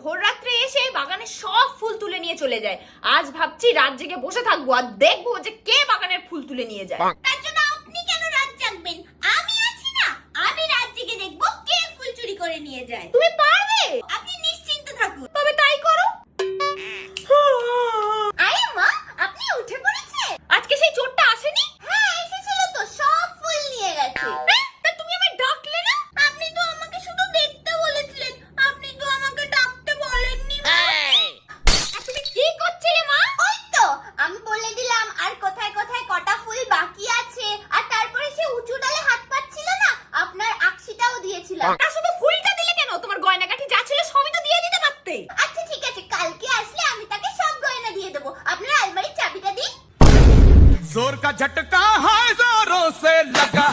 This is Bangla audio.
ভোর রাত্রে এসে বাগানে সব ফুল তুলে নিয়ে চলে যায়। আজ ভাবছি রাত জেগে বসে থাকবো আর দেখবো যে কে বাগানের ফুল তুলে নিয়ে যায়। তার জন্য আপনি কেন রাত জাগবেন? আমি আছি না, আমি রাত জেগে দেখবো কে ফুল চুরি করে নিয়ে যায়। তুমি পারবে? আপনি নিশ্চিন্ত থাকুন। তবে তাই করো। আরে মা, আপনি উঠে পড়েছেন? আজকে সেই চোরটা আসেনি? হ্যাঁ এসেছিল তো, সব ফুল নিয়ে গেছে। তা তুমি আমায় ডাকলে না? আপনি তো আমাকে শুধু দেখতে বলেছিলেন, আপনি তো আমাকে ডাকতে বলেননি। তুমি কি করছিলে মা? ওই তো আমি বলে দিলাম আর কোথায় কোথায় কটা ফুল বাকি আছে, আর তারপরে সে উঁচু ডালে হাত পাচ্ছিল না, আপনার আকশিটাও দিয়েছিলাম। তা শুধু ফুলটা দিলে কেন? তোমার গয়নাগাটি যা ছিল সবই তো দিয়ে দিতে পারতে। আচ্ছা ঠিক আছে, কালকে আসলে আমি তাকে সব গয়না দিয়ে দেবো। আপনার আলমারির চাবিটা দিন। जोर का झटका है जोरों से लगा